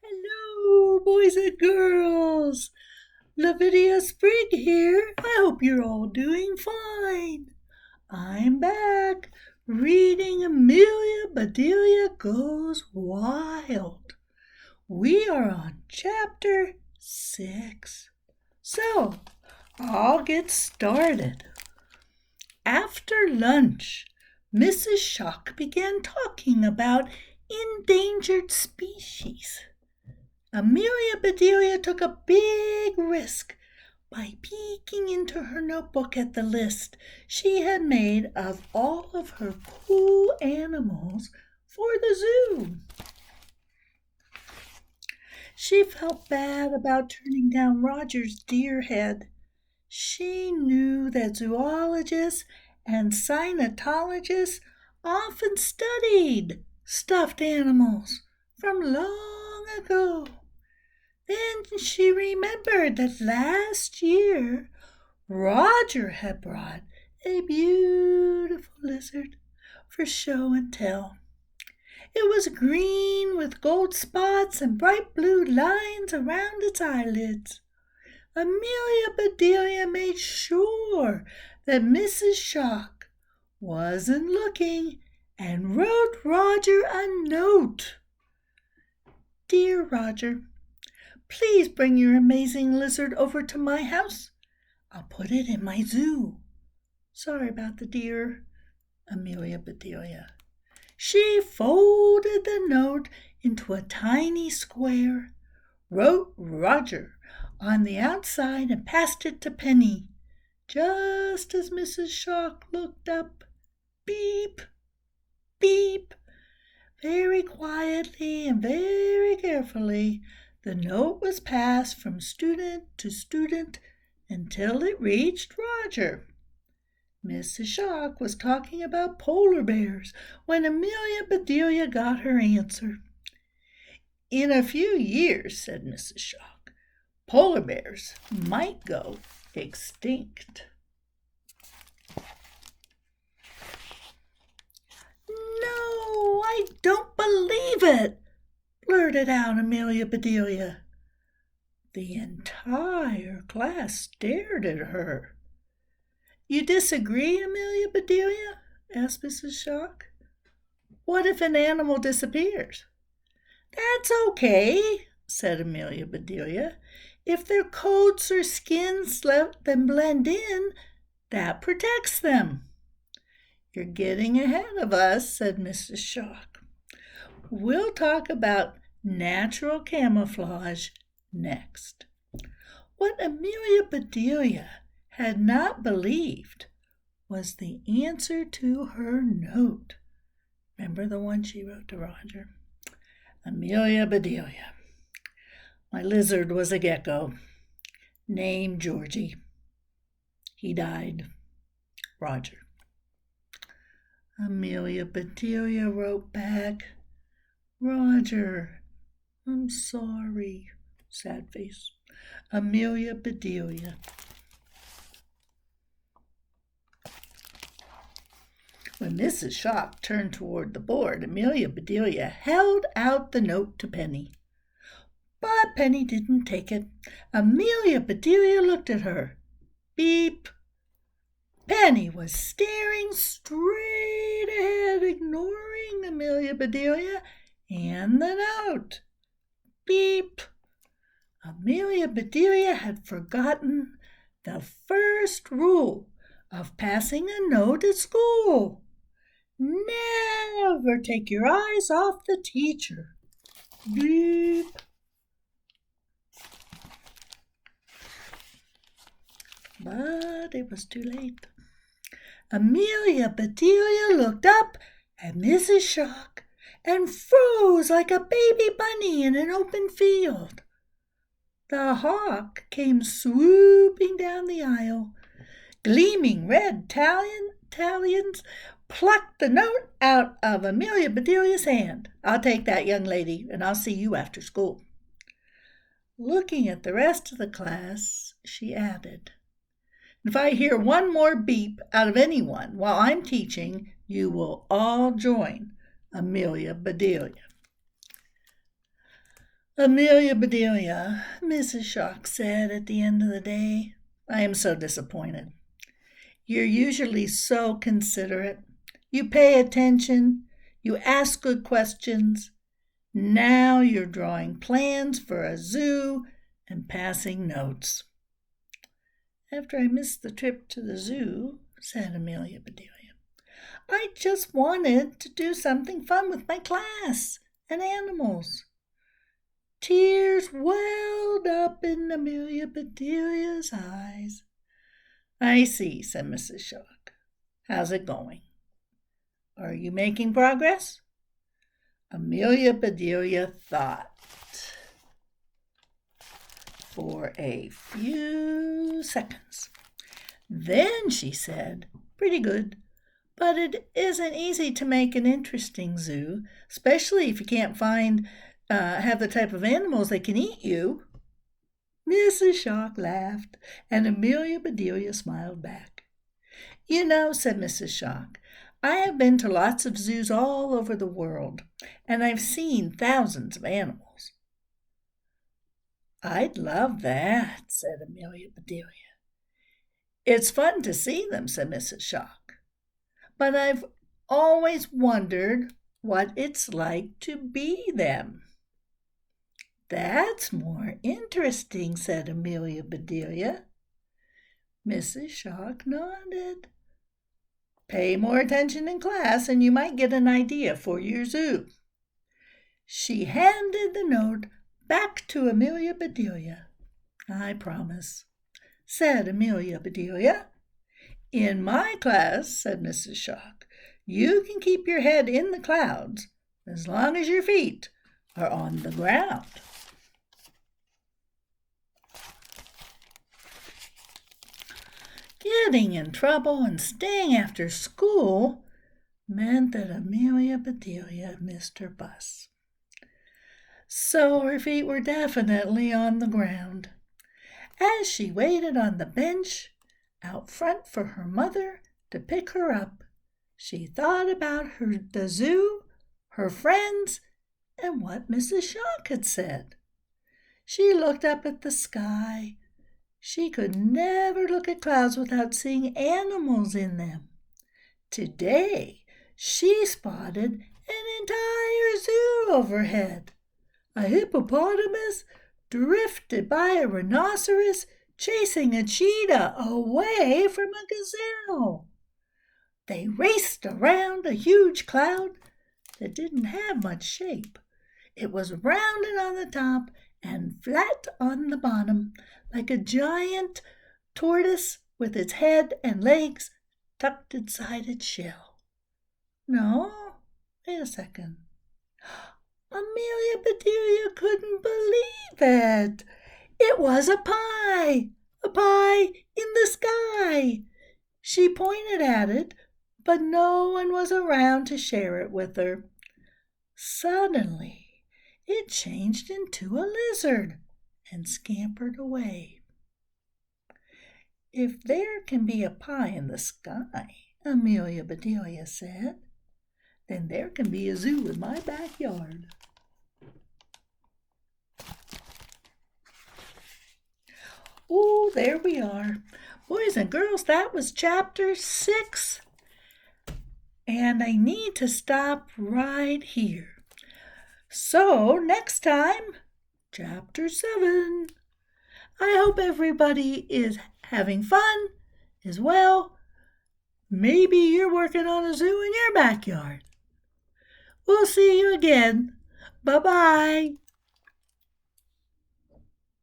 Hello, boys and girls. Lavittia Sprig here. I hope you're all doing fine. I'm back reading Amelia Bedelia Goes Wild. We are on chapter 6. So, I'll get started. After lunch, Mrs. Shock began talking about endangered species. Amelia Bedelia took a big risk by peeking into her notebook at the list she had made of all of her cool animals for the zoo. She felt bad about turning down Roger's deer head. She knew that zoologists and cytologists often studied stuffed animals from long ago. Then she remembered that last year Roger had brought a beautiful lizard for show and tell. It was green with gold spots and bright blue lines around its eyelids. Amelia Bedelia made sure that Mrs. Shock wasn't looking and wrote Roger a note. Dear Roger, please bring your amazing lizard over to my house. I'll put it in my zoo. Sorry about the deer, Amelia Bedelia. She folded the note into a tiny square, wrote Roger on the outside, and passed it to Penny. Just as Mrs. Shock looked up, beep, beep, very quietly and very carefully, the note was passed from student to student until it reached Roger. Mrs. Shock was talking about polar bears when Amelia Bedelia got her answer. In a few years, said Mrs. Shock, polar bears might go extinct. No, I don't believe it, blurted out Amelia Bedelia. The entire class stared at her. You disagree, Amelia Bedelia? Asked Mrs. Shock. What if an animal disappears? That's okay, said Amelia Bedelia. If their coats or skins let them blend in, that protects them. You're getting ahead of us, said Mrs. Shock. We'll talk about natural camouflage next. What Amelia Bedelia had not believed was the answer to her note. Remember the one she wrote to Roger? Amelia Bedelia. My lizard was a gecko named Georgie. He died. Roger. Amelia Bedelia wrote back, Roger, I'm sorry. Sad face. Amelia Bedelia. When Mrs. Shock turned toward the board, Amelia Bedelia held out the note to Penny. But Penny didn't take it. Amelia Bedelia looked at her. Beep. Penny was staring straight ahead, ignoring Amelia Bedelia and the note. Beep. Amelia Bedelia had forgotten the first rule of passing a note at school. Never take your eyes off the teacher. Beep. But it was too late. Amelia Bedelia looked up at Mrs. Shock and froze like a baby bunny in an open field. The hawk came swooping down the aisle. Gleaming red talons plucked the note out of Amelia Bedelia's hand. I'll take that, young lady, and I'll see you after school. Looking at the rest of the class, she added, if I hear one more beep out of anyone while I'm teaching, you will all join Amelia Bedelia. Amelia Bedelia, Mrs. Shock said at the end of the day, I am so disappointed. You're usually so considerate. You pay attention. You ask good questions. Now you're drawing plans for a zoo and passing notes. After I missed the trip to the zoo, said Amelia Bedelia, I just wanted to do something fun with my class and animals. Tears welled up in Amelia Bedelia's eyes. I see, said Mrs. Shock. How's it going? Are you making progress? Amelia Bedelia thought for a few seconds. Then she said, pretty good, but it isn't easy to make an interesting zoo, especially if you can't have the type of animals that can eat you. Mrs. Shock laughed, and Amelia Bedelia smiled back. You know, said Mrs. Shock, I have been to lots of zoos all over the world, and I've seen thousands of animals. I'd love that, said Amelia Bedelia. It's fun to see them, said Mrs. Shock, but I've always wondered what it's like to be them. That's more interesting, said Amelia Bedelia. Mrs. Shock nodded. Pay more attention in class and you might get an idea for your zoo. She handed the note back to Amelia Bedelia. I promise, said Amelia Bedelia. In my class, said Mrs. Shock, you can keep your head in the clouds as long as your feet are on the ground. Getting in trouble and staying after school meant that Amelia Bedelia missed her bus. So her feet were definitely on the ground. As she waited on the bench out front for her mother to pick her up, she thought about the zoo, her friends, and what Mrs. Shock had said. She looked up at the sky. She could never look at clouds without seeing animals in them. Today, she spotted an entire zoo overhead. A hippopotamus drifted by a rhinoceros chasing a cheetah away from a gazelle. They raced around a huge cloud that didn't have much shape. It was rounded on the top and flat on the bottom, like a giant tortoise with its head and legs tucked inside its shell. No, wait a second. Amelia Bedelia couldn't believe it. It was a pie in the sky. She pointed at it, but no one was around to share it with her. Suddenly, it changed into a lizard and scampered away. If there can be a pie in the sky, Amelia Bedelia said, then there can be a zoo in my backyard. Oh, there we are. Boys and girls, that was chapter 6. And I need to stop right here. So, next time, chapter 7. I hope everybody is having fun as well. Maybe you're working on a zoo in your backyard. We'll see you again. Bye-bye.